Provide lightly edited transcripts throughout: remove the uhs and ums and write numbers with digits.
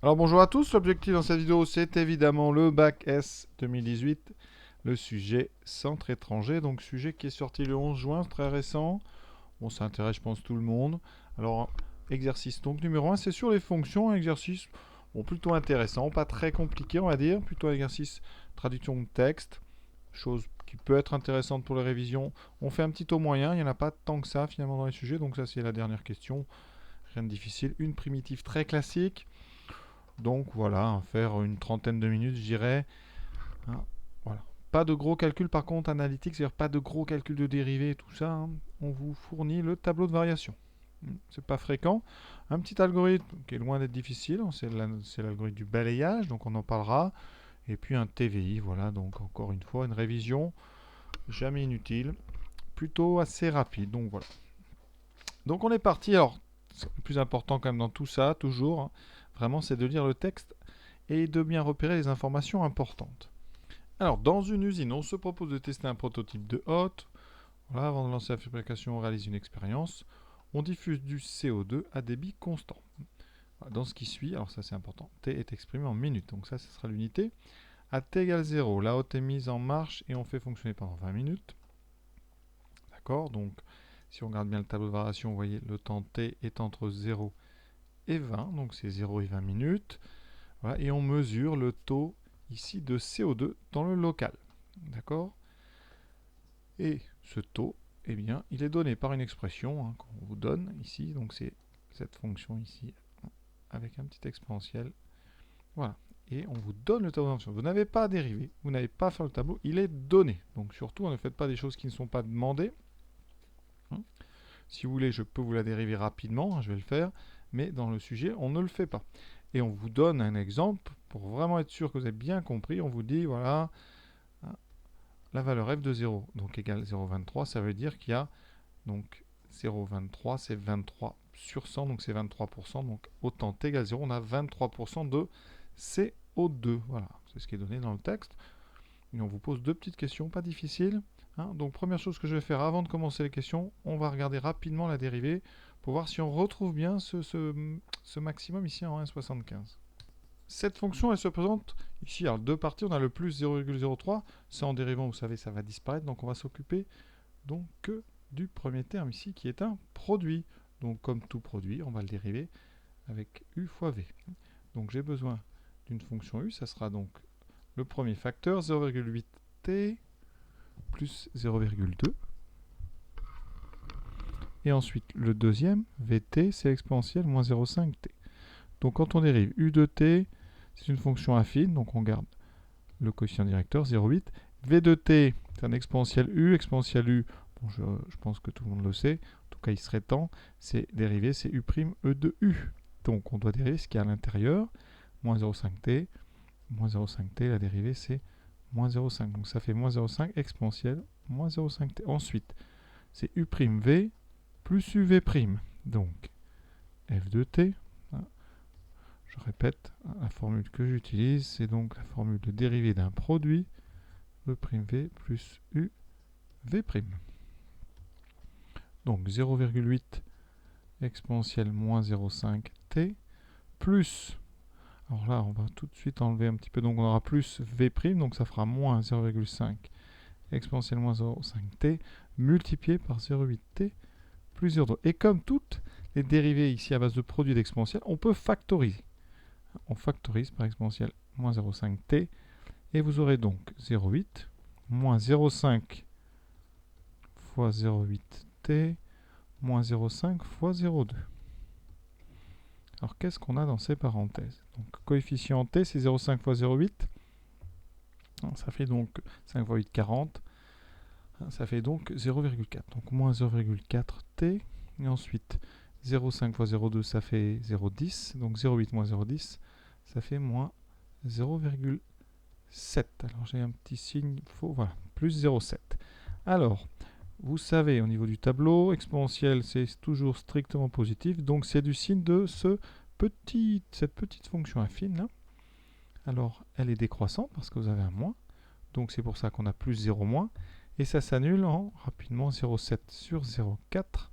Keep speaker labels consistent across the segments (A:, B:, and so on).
A: Alors bonjour à tous, l'objectif dans cette vidéo c'est évidemment le bac S 2018, le sujet centre étranger, donc sujet qui est sorti le 11 juin, très récent. Bon, ça intéresse je pense tout le monde. Alors exercice donc numéro 1, c'est sur les fonctions, un exercice bon, plutôt intéressant, pas très compliqué on va dire, plutôt un exercice traduction de texte, chose qui peut être intéressante pour les révisions. On fait un petit taux moyen, il n'y en a pas tant que ça finalement dans les sujets, donc ça c'est la dernière question, rien de difficile. Une primitive très classique. Donc voilà, faire une trentaine de minutes, je dirais. Hein, voilà. Pas de gros calculs par contre analytiques, c'est-à-dire pas de gros calculs de dérivés et tout ça. Hein. On vous fournit le tableau de variation. C'est pas fréquent. Un petit algorithme qui est loin d'être difficile, c'est l'algorithme du balayage, donc on en parlera. Et puis un TVI, voilà, donc encore une fois, une révision jamais inutile, plutôt assez rapide. Donc voilà. Donc on est parti. Alors, le plus important quand même dans tout ça, toujours, hein, vraiment, c'est de lire le texte et de bien repérer les informations importantes. Alors, dans une usine, on se propose de tester un prototype de hôte. Voilà, avant de lancer la fabrication, on réalise une expérience. On diffuse du CO2 à débit constant. Voilà, dans ce qui suit, alors ça c'est important, T est exprimé en minutes, donc ça, ce sera l'unité. À T égale 0, la hôte est mise en marche et on fait fonctionner pendant 20 minutes. D'accord, donc si on regarde bien le tableau de variation, vous voyez le temps T est entre 0 et 20, donc c'est 0 et 20 minutes. Voilà, et on mesure le taux ici de CO2 dans le local. D'accord. Et ce taux, eh bien, il est donné par une expression hein, qu'on vous donne ici. Donc c'est cette fonction ici avec un petit exponentiel. Voilà. Et on vous donne le tableau de fonction. Vous n'avez pas à dériver, vous n'avez pas à faire le tableau, il est donné. Donc surtout, ne faites pas des choses qui ne sont pas demandées. Si vous voulez, je peux vous la dériver rapidement, je vais le faire, mais dans le sujet, on ne le fait pas. Et on vous donne un exemple pour vraiment être sûr que vous avez bien compris. On vous dit, voilà, la valeur f de 0, donc égale 0,23, ça veut dire qu'il y a donc 0,23, c'est 23 sur 100, donc c'est 23%, donc autant t égale 0, on a 23% de CO2. Voilà, c'est ce qui est donné dans le texte. Et on vous pose deux petites questions, pas difficiles. Hein. Donc première chose que je vais faire avant de commencer les questions, on va regarder rapidement la dérivée pour voir si on retrouve bien ce maximum ici en 1,75. Cette fonction, elle se présente ici. Alors deux parties, on a le plus 0,03. Ça en dérivant, vous savez, ça va disparaître. Donc on va s'occuper donc que du premier terme ici qui est un produit. Donc comme tout produit, on va le dériver avec u fois v. Donc j'ai besoin d'une fonction u, ça sera donc le premier facteur 0,8t plus 0,2. Et ensuite, le deuxième, Vt, c'est exponentielle moins 0,5t. Donc quand on dérive u de t, c'est une fonction affine, donc on garde le coefficient directeur, 0,8. V de t, c'est un exponentiel u. Bon, je pense que tout le monde le sait, en tout cas il serait temps, c'est dérivé, c'est u' e de u. Donc on doit dériver ce qu'il y a à l'intérieur, moins 0,5t, moins 0,5t, la dérivée c'est moins 0,5. Donc ça fait moins 0,5 exponentielle moins 0,5t. Ensuite, c'est u'v plus uv'. Donc, f de t, hein, je répète, la formule que j'utilise, c'est donc la formule de dérivée d'un produit, e'v plus uv'. Donc 0,8 exponentielle moins 0,5t plus, alors là on va tout de suite enlever un petit peu, donc on aura plus v', donc ça fera moins 0,5 exponentielle moins 0,5t multiplié par 0,8t plus 0,2. Et comme toutes les dérivées ici à base de produits d'exponentielle, on peut factoriser. On factorise par exponentielle moins 0,5t et vous aurez donc 0,8 moins 0,5 fois 0,8t moins 0,5 fois 0,2. Alors qu'est-ce qu'on a dans ces parenthèses? Donc coefficient t c'est 0,5 fois 0,8. Ça fait donc 5 fois 8, 40. Ça fait donc 0,4. Donc moins 0,4t. Et ensuite 0,5 fois 0,2 ça fait 0,10. Donc 0,8 moins 0,10 ça fait moins 0,7. Alors j'ai un petit signe faux. Voilà, plus 0,7. Alors, vous savez, au niveau du tableau, exponentielle, c'est toujours strictement positif. Donc c'est du signe de cette petite fonction affine là. Alors, elle est décroissante parce que vous avez un moins. Donc c'est pour ça qu'on a plus 0 moins. Et ça s'annule en rapidement 0,7 sur 0,4.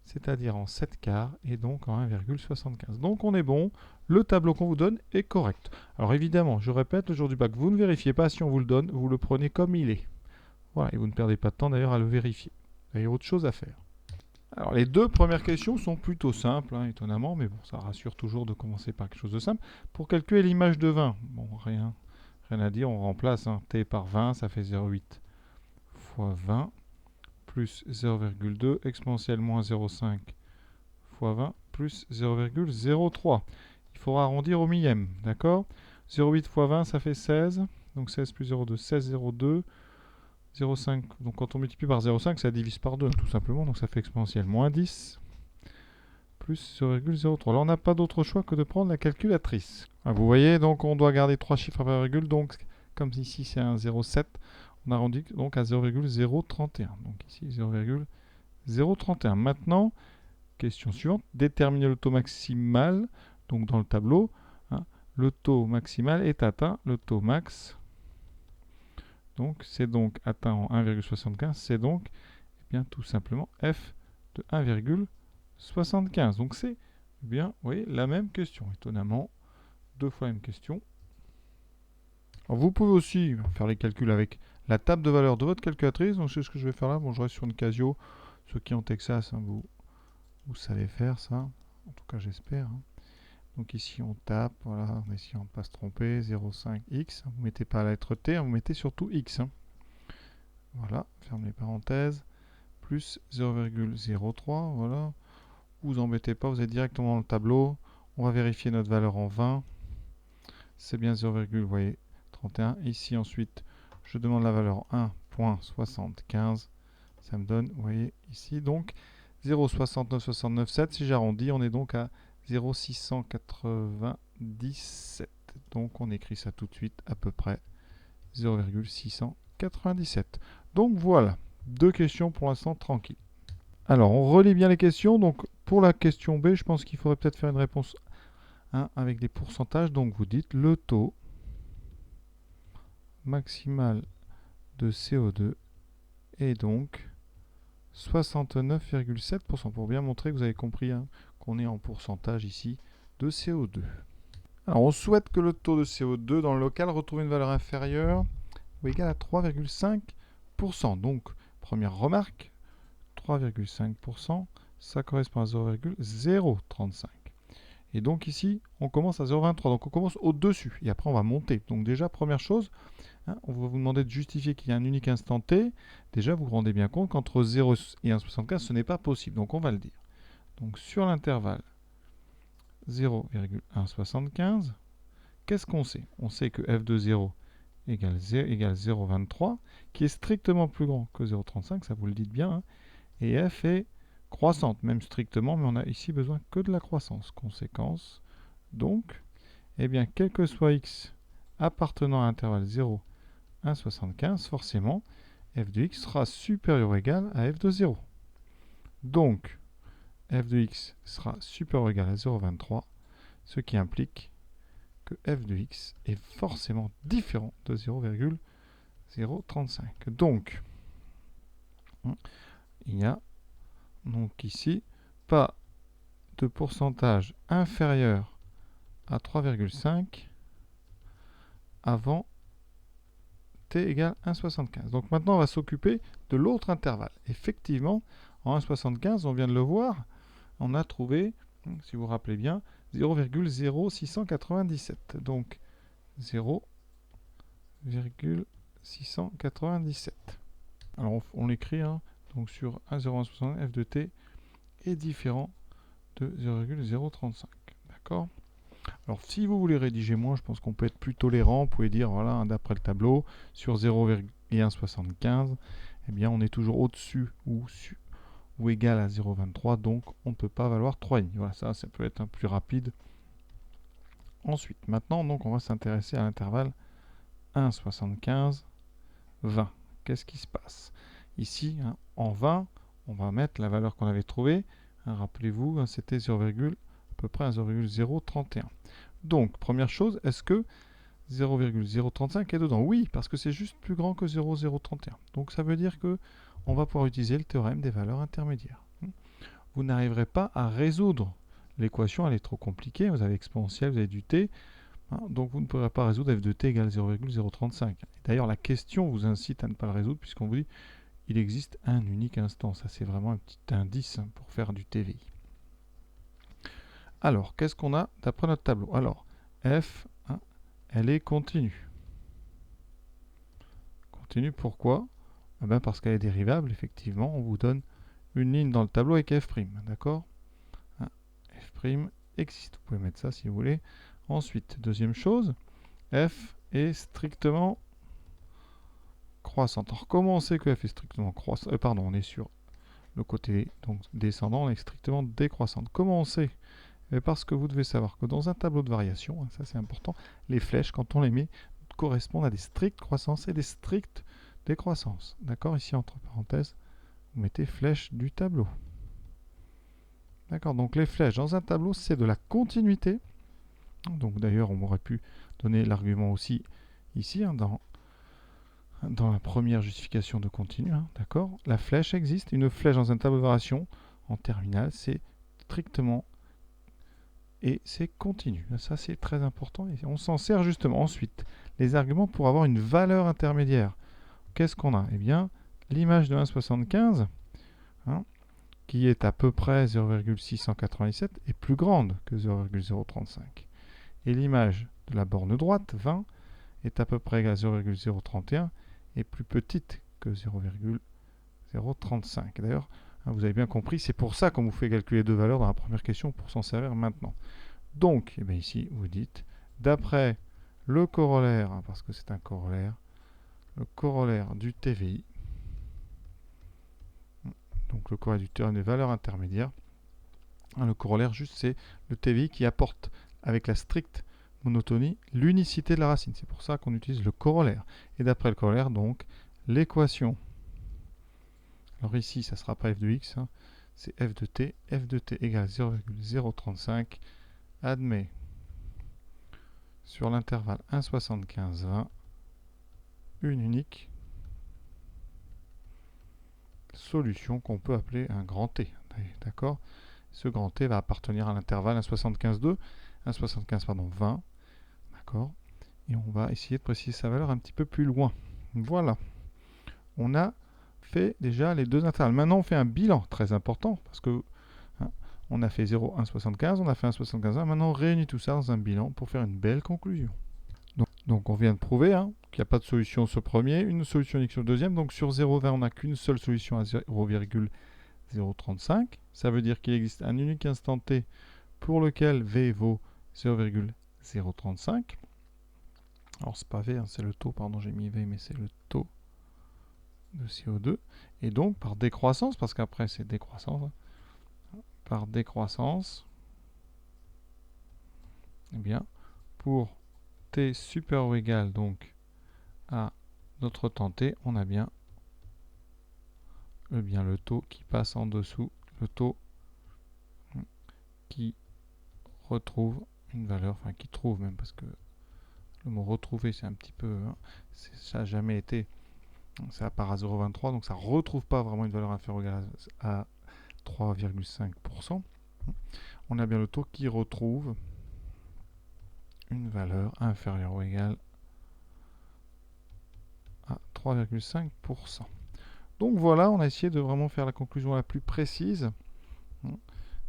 A: c'est-à-dire en 7 quarts, et donc en 1,75. Donc on est bon, le tableau qu'on vous donne est correct. Alors évidemment, je répète, le jour du bac, vous ne vérifiez pas si on vous le donne, vous le prenez comme il est. Voilà, et vous ne perdez pas de temps d'ailleurs à le vérifier. Vous avez autre chose à faire. Alors les deux premières questions sont plutôt simples, hein, étonnamment, mais bon, ça rassure toujours de commencer par quelque chose de simple. Pour calculer l'image de 20, bon, rien à dire, on remplace t par 20, ça fait 0,8 fois 20, plus 0,2 exponentielle moins 0,5 fois 20, plus 0,03. Il faudra arrondir au millième, d'accord? 0,8 fois 20, ça fait 16, donc 16 plus 0,2, 16, 0,2, 0,5. Donc quand on multiplie par 0,5, ça divise par 2, tout simplement, donc ça fait exponentielle moins 10, plus 0,03. Là, on n'a pas d'autre choix que de prendre la calculatrice. Ah, vous voyez, donc on doit garder 3 chiffres après virgule, donc comme ici c'est un 0,7, on arrondit donc à 0,031. Donc ici 0,031. Maintenant, question suivante, déterminer le taux maximal, donc dans le tableau, hein, le taux maximal est atteint, le taux max, donc c'est donc atteint en 1,75, c'est donc eh bien, tout simplement f de 1,75. Donc c'est bien, vous voyez, la même question, étonnamment, deux fois la même question. Alors vous pouvez aussi faire les calculs avec la table de valeur de votre calculatrice, donc c'est ce que je vais faire là. Bon, je reste sur une Casio, ceux qui ont Texas, hein, vous savez faire ça, en tout cas j'espère. Hein. Donc ici on tape, voilà, ici on ne pas se tromper, 0,5x, vous ne mettez pas la lettre T, hein, vous mettez surtout x. Hein. Voilà, ferme les parenthèses, plus 0,03, voilà. Vous embêtez pas, vous êtes directement dans le tableau. On va vérifier notre valeur en 20. C'est bien 0,31. Ici ensuite, je demande la valeur 1,75. Ça me donne, vous voyez ici, donc 0,69697. Si j'arrondis, on est donc à 0,697. Donc on écrit ça tout de suite à peu près 0,697. Donc voilà, deux questions pour l'instant tranquilles. Alors, on relit bien les questions. Donc, pour la question B, je pense qu'il faudrait peut-être faire une réponse avec des pourcentages. Donc, vous dites le taux maximal de CO2 est donc 69,7%. Pour bien montrer que vous avez compris qu'on est en pourcentage ici de CO2. Alors, on souhaite que le taux de CO2 dans le local retrouve une valeur inférieure ou égale à 3,5%. Donc, première remarque, 3,5%, ça correspond à 0,035. Et donc ici, on commence à 0,23. Donc on commence au-dessus. Et après, on va monter. Donc déjà, première chose, on va vous demander de justifier qu'il y a un unique instant t. Déjà, vous vous rendez bien compte qu'entre 0 et 1,75, ce n'est pas possible. Donc on va le dire. Donc sur l'intervalle 0,175, qu'est-ce qu'on sait? On sait que f de 0 égale 0,23, qui est strictement plus grand que 0,35, ça vous le dites bien, hein. Et f est croissante, même strictement, mais on a ici besoin que de la croissance. Conséquence, donc, eh bien, quel que soit x appartenant à l'intervalle 0, 1,75, forcément, f de x sera supérieur ou égal à f de 0. Donc, f de x sera supérieur ou égal à 0,23, ce qui implique que f de x est forcément différent de 0,035. Donc, il y a donc ici pas de pourcentage inférieur à 3,5 avant t égale 1,75. Donc maintenant on va s'occuper de l'autre intervalle. Effectivement, en 1,75, on vient de le voir, on a trouvé, si vous vous rappelez bien, 0,0697. Donc 0,697. Alors on l'écrit, donc sur 1,0160 f de t est différent de 0,035. D'accord? Alors si vous voulez rédiger moins, je pense qu'on peut être plus tolérant. Vous pouvez dire, voilà, d'après le tableau, sur 0,175, eh bien on est toujours au-dessus ou égal à 0,23, donc on ne peut pas valoir 3,5. Voilà, ça peut être un plus rapide. Ensuite, maintenant, donc, on va s'intéresser à l'intervalle 1,75, 20. Qu'est-ce qui se passe? Ici, en 20, on va mettre la valeur qu'on avait trouvée. Rappelez-vous, c'était 0, à peu près 0,031. Donc, première chose, est-ce que 0,035 est dedans? Oui, parce que c'est juste plus grand que 0,031. Donc, ça veut dire que on va pouvoir utiliser le théorème des valeurs intermédiaires. vous n'arriverez pas à résoudre. L'équation, elle est trop compliquée. Vous avez exponentielle, vous avez du t. Hein, donc, vous ne pourrez pas résoudre f de t égale 0,035. D'ailleurs, la question vous incite à ne pas le résoudre puisqu'on vous dit il existe un unique instant. Ça, c'est vraiment un petit indice pour faire du TVI. Alors, qu'est-ce qu'on a d'après notre tableau? Alors, f, hein, elle est continue. Continue, pourquoi? Eh bien, parce qu'elle est dérivable, effectivement. On vous donne une ligne dans le tableau avec f', d'accord? Hein, f' existe. Vous pouvez mettre ça si vous voulez. Ensuite, deuxième chose, f est strictement croissante. Alors, comment on sait que f est strictement croissante? Pardon, on est sur le côté donc descendant, on est strictement décroissante. Comment on sait? Parce que vous devez savoir que dans un tableau de variation, hein, ça c'est important, les flèches, quand on les met, correspondent à des strictes croissances et des strictes décroissances. D'accord? Ici, entre parenthèses, vous mettez flèche du tableau. D'accord? Donc les flèches dans un tableau, c'est de la continuité. Donc d'ailleurs, on aurait pu donner l'argument aussi ici, hein, dans la première justification de continu. Hein, d'accord? La flèche existe. Une flèche dans un tableau de variation, en terminale, c'est strictement et c'est continu. Ça, c'est très important. Et on s'en sert justement. Ensuite, les arguments pour avoir une valeur intermédiaire. Qu'est-ce qu'on a? Eh bien, l'image de 1,75, hein, qui est à peu près 0,697, est plus grande que 0,035. Et l'image de la borne droite, 20, est à peu près égale à 0,031 et plus petite que 0,035. D'ailleurs, vous avez bien compris, c'est pour ça qu'on vous fait calculer deux valeurs dans la première question pour s'en servir maintenant. Donc, eh bien ici, vous dites, d'après le corollaire, hein, parce que c'est un corollaire, le corollaire du TVI, donc le corollaire du théorème des valeurs intermédiaires, hein, le corollaire juste c'est le TVI qui apporte avec la stricte monotonie l'unicité de la racine. C'est pour ça qu'on utilise le corollaire. Et d'après le corollaire, donc, l'équation. Alors ici, ça ne sera pas f de x, hein, c'est f de t. F de t égale 0,035. Admet sur l'intervalle 1,75, 20 une unique solution qu'on peut appeler un grand T. D'accord? Ce grand T va appartenir à l'intervalle 1,75, 2, 1,75, pardon, 20. D'accord? Et on va essayer de préciser sa valeur un petit peu plus loin. Voilà. On a fait déjà les deux intervalles. Maintenant, on fait un bilan très important parce que on a fait 0, 1,75, on a fait 1,75. Maintenant, on réunit tout ça dans un bilan pour faire une belle conclusion. Donc on vient de prouver hein, qu'il n'y a pas de solution sur le premier, une solution unique sur le deuxième. Donc sur 0,20, on n'a qu'une seule solution à 0,035. Ça veut dire qu'il existe un unique instant t pour lequel V vaut 0,035. Alors c'est pas V, hein, c'est le taux, pardon, j'ai mis V, mais c'est le taux de CO2. Et donc par décroissance, parce qu'après c'est décroissance, hein, par décroissance, eh bien, pour t supérieur ou égal donc à notre temps t, on a bien le taux qui passe en dessous, le taux qui retrouve une valeur, enfin qui trouve même, parce que le mot retrouver c'est un petit peu, hein, ça n'a jamais été, ça part à 0,23, donc ça ne retrouve pas vraiment une valeur inférieure ou égale à 3,5%. On a bien le taux qui retrouve une valeur inférieure ou égale à 3,5%. Donc voilà, on a essayé de vraiment faire la conclusion la plus précise.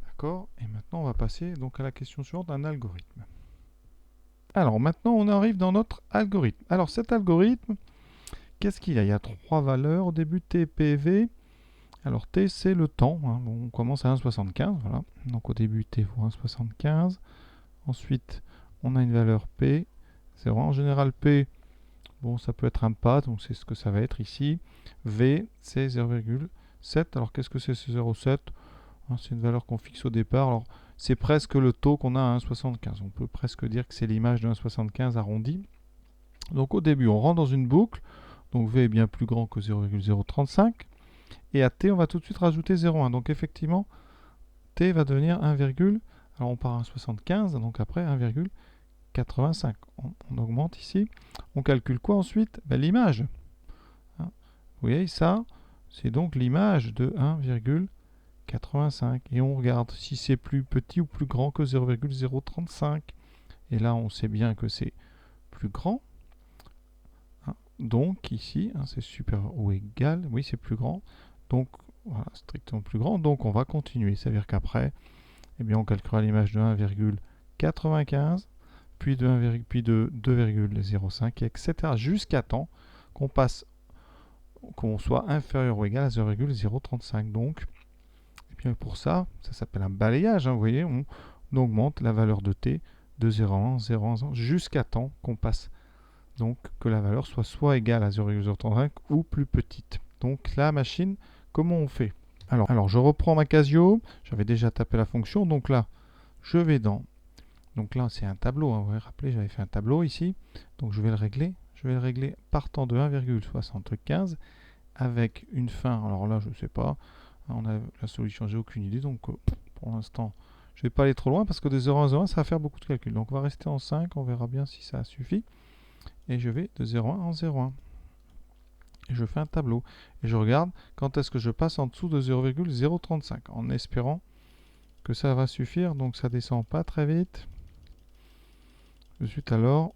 A: D'accord? Et maintenant, on va passer donc à la question suivante, un algorithme. Alors maintenant, on arrive dans notre algorithme. Alors cet algorithme, qu'est-ce qu'il y a? Il y a trois valeurs au début, t, p, v. Alors t, c'est le temps. Hein. Bon, on commence à 1,75. Voilà. Donc au début, t vaut 1,75. Ensuite, on a une valeur p. C'est vrai, en général, p, bon, ça peut être un pas, donc c'est ce que ça va être ici. V, c'est 0,7. Alors qu'est-ce que c'est ce 0,7? C'est une valeur qu'on fixe au départ. Alors c'est presque le taux qu'on a à 1,75. On peut presque dire que c'est l'image de 1,75 arrondi. Donc au début, on rentre dans une boucle. Donc V est bien plus grand que 0,035. Et à T, on va tout de suite rajouter 0,1. Donc effectivement, T va devenir 1, alors on part à 1,75, donc après 1,85. On augmente ici. On calcule quoi ensuite? L'image. Hein, vous voyez, ça, c'est donc l'image de 1,85. 85. Et on regarde si c'est plus petit ou plus grand que 0,035. Et là, on sait bien que c'est plus grand. Hein. Donc ici, hein, c'est supérieur ou égal. Oui, c'est plus grand. Donc voilà, strictement plus grand. Donc on va continuer. Ça veut dire qu'après, eh bien, on calculera l'image de 1,95, puis de 2,05, etc. jusqu'à temps qu'on passe, qu'on soit inférieur ou égal à 0,035. Donc, et bien pour ça s'appelle un balayage. Hein, vous voyez, on augmente la valeur de t de 0,1, 0,1 jusqu'à temps qu'on passe. Donc que la valeur soit égale à 0,035 ou plus petite. Donc la machine, comment on fait? Alors je reprends ma Casio. J'avais déjà tapé la fonction. Donc là, je vais dans... Donc là, c'est un tableau. Hein, vous vous rappelez, j'avais fait un tableau ici. Donc je vais le régler. Je vais le régler partant de 1,75 avec une fin. Alors là, je ne sais pas. On a la solution, j'ai aucune idée. Donc pour l'instant, je ne vais pas aller trop loin parce que de 0 à 0,1, ça va faire beaucoup de calculs. Donc on va rester en 5. On verra bien si ça suffit. Et je vais de 0,1 en 0,1. Et je fais un tableau. Et je regarde quand est-ce que je passe en dessous de 0,035 en espérant que ça va suffire. Donc ça descend pas très vite. De suite alors,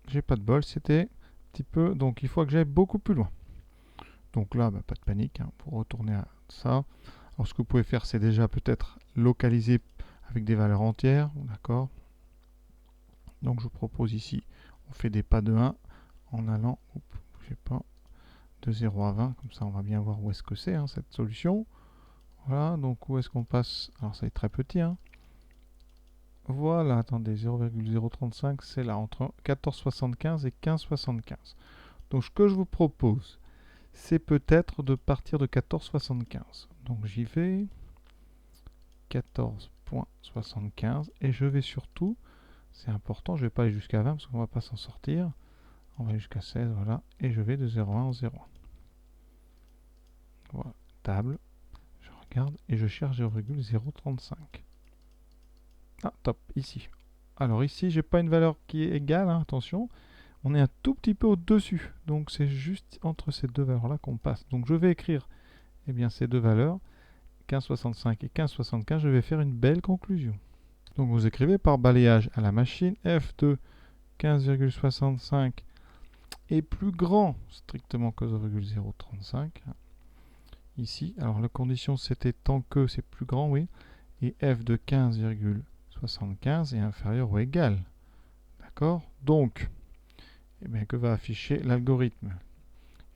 A: j'ai pas de bol, c'était un petit peu, donc il faut que j'aille beaucoup plus loin. Donc là, pas de panique, hein, pour retourner à ça. Alors ce que vous pouvez faire, c'est déjà peut-être localiser avec des valeurs entières, d'accord. Donc je vous propose ici, on fait des pas de 1 en allant, je sais pas, de 0 à 20, comme ça on va bien voir où est-ce que c'est, hein, cette solution. Voilà, donc où est-ce qu'on passe? Alors ça est très petit, hein. Voilà, attendez, 0,035, c'est là, entre 14,75 et 15,75. Donc ce que je vous propose, c'est peut-être de partir de 14,75. Donc j'y vais, 14,75, et je vais surtout, c'est important, je ne vais pas aller jusqu'à 20 parce qu'on ne va pas s'en sortir. On va jusqu'à 16, voilà, et je vais de 0,1 en 0,1. Voilà, table, je regarde, et je cherche 0,035. Ah, top, ici. Alors ici, j'ai pas une valeur qui est égale, hein, attention. On est un tout petit peu au-dessus. Donc c'est juste entre ces deux valeurs-là qu'on passe. Donc je vais écrire eh bien, ces deux valeurs, 15,65 et 15,75. Je vais faire une belle conclusion. Donc vous écrivez par balayage à la machine f de 15,65 est plus grand strictement que 0,035. Ici, alors la condition c'était tant que c'est plus grand, oui. Et f de 15,75 est inférieur ou égal. D'accord? Donc, eh bien, que va afficher l'algorithme?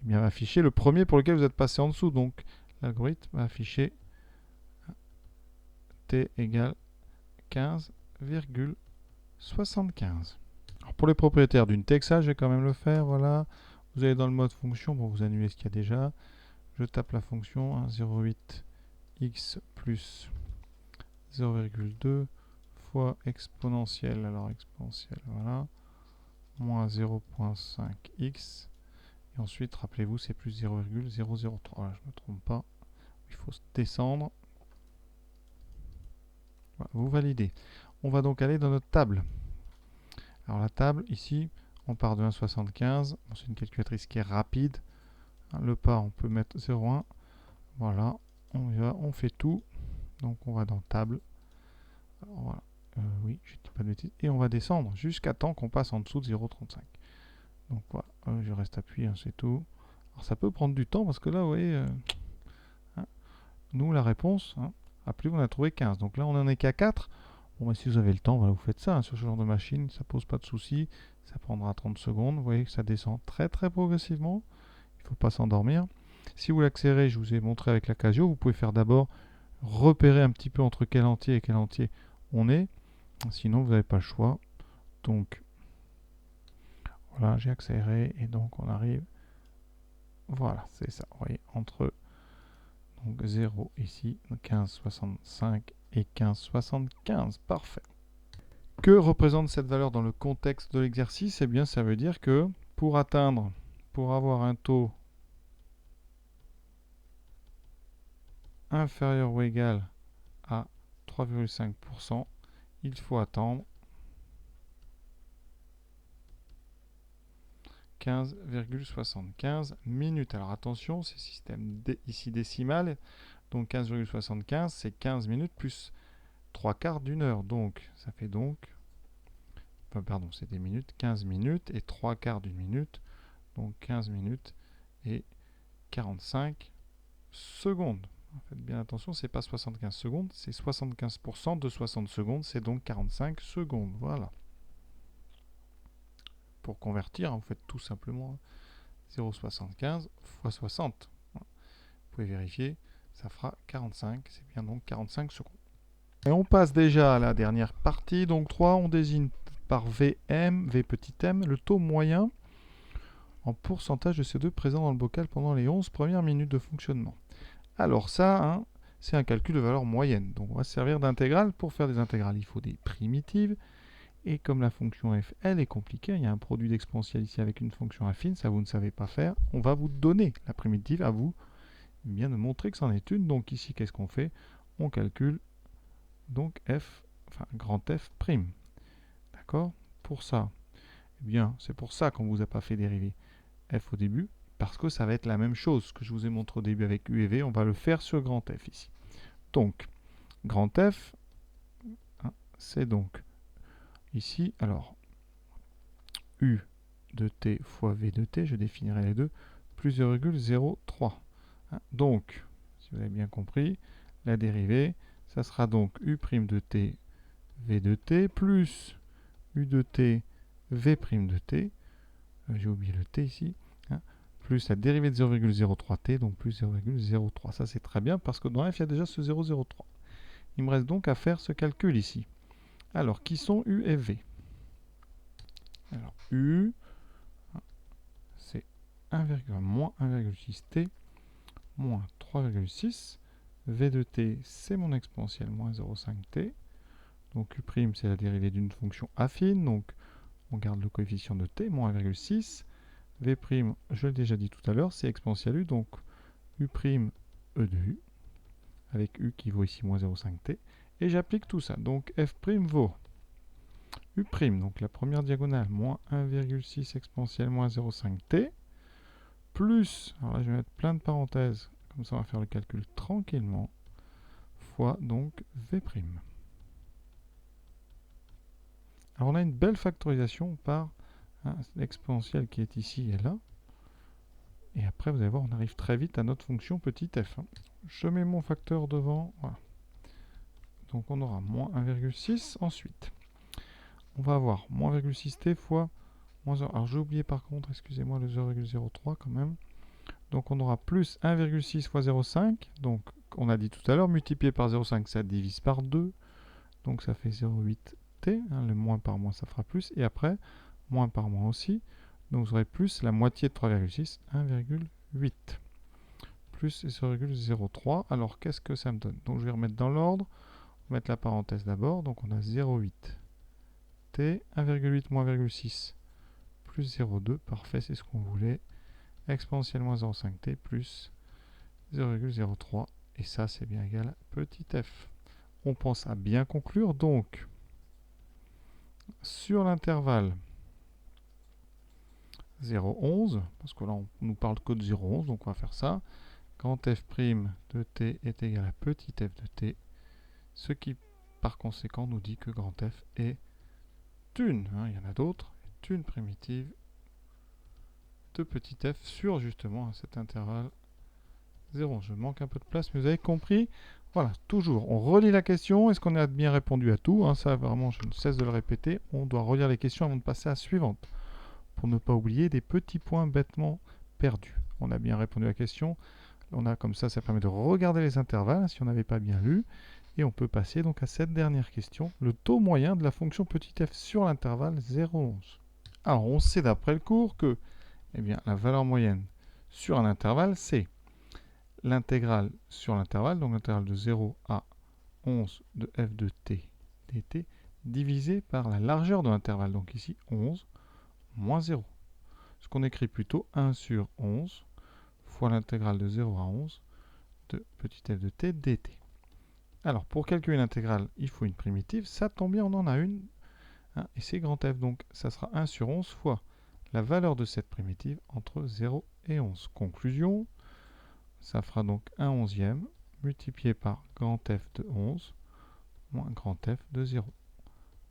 A: Eh bien, va afficher le premier pour lequel vous êtes passé en dessous. Donc, l'algorithme va afficher t égale 15,75. Pour les propriétaires d'une Texa, je vais quand même le faire. Voilà. Vous allez dans le mode fonction. Bon, vous annulez ce qu'il y a déjà. Je tape la fonction 0,8x plus 0,2 fois exponentielle. Alors, exponentielle, voilà. Moins 0,5x. Et ensuite, rappelez-vous, c'est plus 0,003. Voilà, je ne me trompe pas. Il faut descendre. Voilà, vous validez. On va donc aller dans notre table. Alors la table, ici, on part de 1,75. Bon, c'est une calculatrice qui est rapide. Le pas, on peut mettre 0,1. Voilà, on y va, on fait tout. Donc on va dans table. Alors, voilà. Oui, je dis pas de bêtises. Et on va descendre jusqu'à temps qu'on passe en dessous de 0,35. Donc voilà, je reste appuyé, hein, c'est tout. Alors ça peut prendre du temps parce que là, vous voyez, hein, nous, la réponse, hein, appelez-vous, on a trouvé 15. Donc là, on n'en est qu'à 4. Bon, bah, si vous avez le temps, voilà, vous faites ça, hein, sur ce genre de machine, ça pose pas de soucis. Ça prendra 30 secondes. Vous voyez que ça descend très très progressivement. Il ne faut pas s'endormir. Si vous l'accélérez, je vous ai montré avec la Casio, vous pouvez faire d'abord repérer un petit peu entre quel entier et quel entier on est. Sinon, vous n'avez pas le choix. Donc, voilà, j'ai accéléré et donc on arrive. Voilà, c'est ça. Vous voyez, entre donc 0 ici, 15,65 et 15,75. Parfait. Que représente cette valeur dans le contexte de l'exercice? Eh bien, ça veut dire que pour avoir un taux inférieur ou égal à 3,5%, il faut attendre 15,75 minutes. Alors attention, c'est système ici décimal, Donc 15,75, c'est 15 minutes plus 3 quarts d'une heure. Donc ça fait donc, enfin, pardon, c'est des minutes, 15 minutes et 3 quarts d'une minute. Donc 15 minutes et 45 secondes. Faites bien attention, c'est pas 75 secondes, c'est 75% de 60 secondes, c'est donc 45 secondes. Voilà. Pour convertir, vous faites tout simplement 0,75 fois 60. Voilà. Vous pouvez vérifier, ça fera 45, c'est bien donc 45 secondes. Et on passe déjà à la dernière partie, donc 3, on désigne par Vm, V petit m, le taux moyen en pourcentage de CO2 présent dans le bocal pendant les 11 premières minutes de fonctionnement. Alors ça, hein, c'est un calcul de valeur moyenne. Donc on va se servir d'intégrales. Pour faire des intégrales, il faut des primitives. Et comme la fonction f, elle est compliquée, il y a un produit d'exponentielle ici avec une fonction affine, ça vous ne savez pas faire, on va vous donner la primitive, à vous bien de montrer que c'en est une. Donc ici, qu'est-ce qu'on fait? On calcule donc f, enfin grand F prime. D'accord? Pour ça, eh bien, c'est pour ça qu'on ne vous a pas fait dériver f au début, parce que ça va être la même chose que je vous ai montré au début avec u et v, on va le faire sur grand F ici. Donc, grand F, hein, c'est donc ici, alors, u de t fois v de t, je définirai les deux, plus 0,03. Hein, donc, si vous avez bien compris, la dérivée, ça sera donc u' de t, v de t, plus u de t, v' de t, j'ai oublié le t ici, hein, plus la dérivée de 0,03t, donc plus 0,03. Ça c'est très bien parce que dans f, il y a déjà ce 0,03. Il me reste donc à faire ce calcul ici. Alors, qui sont u et v? Alors, u, c'est moins 1,6t, moins 3,6. v de t, c'est mon exponentielle, moins 0,5t. Donc, u', c'est la dérivée d'une fonction affine, donc on garde le coefficient de t, moins 1,6. v', je l'ai déjà dit tout à l'heure, c'est exponentielle u, donc u' e de u, avec u qui vaut ici moins 0,5t, et j'applique tout ça. Donc f' vaut u', donc la première diagonale, moins 1,6 exponentielle moins 0,5t, plus, alors là je vais mettre plein de parenthèses, comme ça on va faire le calcul tranquillement, fois donc v'. Alors on a une belle factorisation par l'exponentielle qui est ici et là. Et après, vous allez voir, on arrive très vite à notre fonction petit f. Je mets mon facteur devant. Voilà. Donc on aura moins 1,6. Ensuite, on va avoir moins 1,6t fois moins 0. Alors j'ai oublié par contre, excusez-moi, le 0,03 quand même. Donc on aura plus 1,6 fois 0,5. Donc on a dit tout à l'heure, multiplié par 0,5, ça divise par 2. Donc ça fait 0,8t. Hein, le moins par moins, ça fera plus. Et après, moins par moins aussi. Donc vous aurez plus la moitié de 3,6, 1,8. Plus 0,03. Alors qu'est-ce que ça me donne? Donc je vais remettre dans l'ordre. On va mettre la parenthèse d'abord. Donc on a 0,8. T, 1,8 moins 1,6 plus 0,2. Parfait, c'est ce qu'on voulait. Exponentielle moins 0,5t plus 0,03. Et ça, c'est bien égal à petit f. On pense à bien conclure. Donc, sur l'intervalle 0,11, parce que là, on nous parle que de 0,11, donc on va faire ça. Grand f' de t est égal à petit f de t, ce qui, par conséquent, nous dit que grand f est une, il y en a d'autres, est une primitive de petit f sur, justement, cet intervalle 0. Je manque un peu de place, mais vous avez compris. Voilà, toujours, on relit la question. Est-ce qu'on a bien répondu à tout? Ça, vraiment, je ne cesse de le répéter. On doit relire les questions avant de passer à la suivante, pour ne pas oublier des petits points bêtement perdus. On a bien répondu à la question. On a comme ça permet de regarder les intervalles si on n'avait pas bien lu. Et on peut passer donc à cette dernière question, le taux moyen de la fonction petit f sur l'intervalle 0,11. Alors on sait d'après le cours que la valeur moyenne sur un intervalle, c'est l'intégrale sur l'intervalle, donc l'intégrale de 0 à 11 de f de t dt, divisé par la largeur de l'intervalle, donc ici 11 moins 0. Ce qu'on écrit plutôt 1 sur 11 fois l'intégrale de 0 à 11 de petit f de t dt. Alors, pour calculer l'intégrale, il faut une primitive. Ça tombe bien, on en a une. Et c'est grand F, donc ça sera 1 sur 11 fois la valeur de cette primitive entre 0 et 11. Conclusion, ça fera donc 1 onzième multiplié par grand F de 11 moins grand F de 0.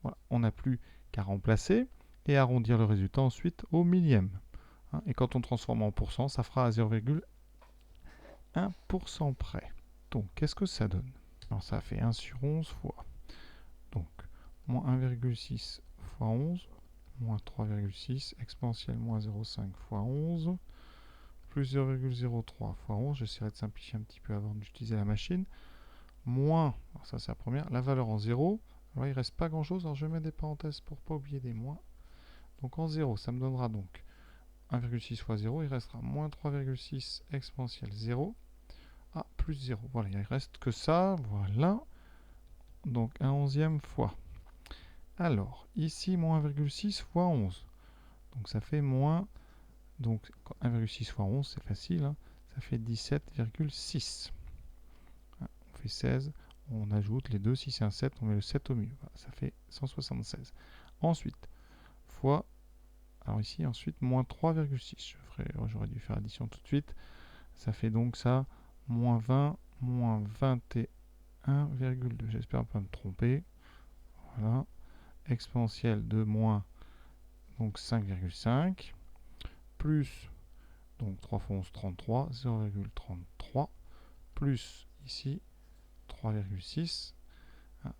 A: Voilà, on n'a plus qu'à remplacer et arrondir le résultat ensuite au millième. Et quand on transforme en pourcent, ça fera à 0,1% près. Donc, qu'est-ce que ça donne? Alors, ça fait 1 sur 11 fois. Donc, moins 1,6 fois 11, moins 3,6, exponentielle moins 0,5 fois 11, plus 0,03 fois 11. J'essaierai de simplifier un petit peu avant d'utiliser la machine. Moins, alors ça c'est la première, la valeur en 0. Alors, il ne reste pas grand-chose, alors je vais mettre des parenthèses pour ne pas oublier des moins. Donc, en 0, ça me donnera donc 1,6 fois 0, il restera moins 3,6 exponentielle 0. Ah, plus 0. Voilà, il ne reste que ça. Voilà. Donc, 1 onzième fois. Alors, ici, moins 1,6 fois 11. Donc, ça fait moins... Donc, 1,6 fois 11, c'est facile. Hein, ça fait 17,6. On fait 16. On ajoute les deux. Si c'est un 7, on met le 7 au milieu. Voilà, ça fait 176. Ensuite, fois... Alors ici, ensuite, moins 3,6. J'aurais dû faire addition tout de suite. Ça fait donc ça, moins 20, moins 21,2. J'espère pas me tromper. Voilà. Exponentielle de moins donc 5,5 plus donc 3 fois 11, 33, 0,33 plus ici 3,6.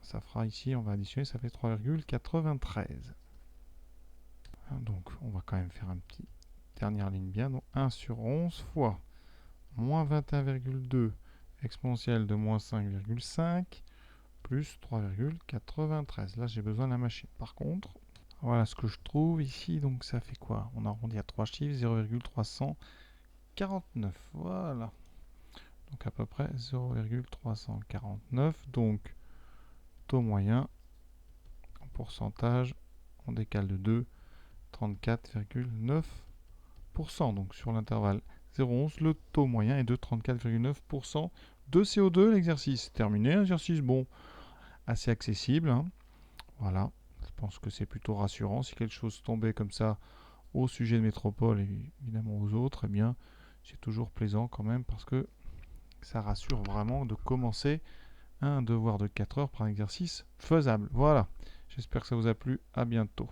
A: Ça fera ici, on va additionner, ça fait 3,93. Donc on va quand même faire un petit dernière ligne bien. Donc 1 sur 11 fois moins 21,2 exponentielle de moins 5,5 plus 3,93. Là, j'ai besoin de la machine. Par contre, voilà ce que je trouve ici. Donc, ça fait quoi? On arrondit à 3 chiffres, 0,349. Voilà. Donc, à peu près 0,349. Donc, taux moyen en pourcentage, on décale de 2, 34,9%. Donc, sur l'intervalle 0,11, le taux moyen est de 34,9% de CO2. L'exercice terminé. Un exercice, bon, assez accessible. Hein. Voilà. Je pense que c'est plutôt rassurant. Si quelque chose tombait comme ça au sujet de métropole et évidemment aux autres, eh bien, c'est toujours plaisant quand même parce que ça rassure vraiment de commencer un devoir de 4 heures par exercice faisable. Voilà. J'espère que ça vous a plu. À bientôt.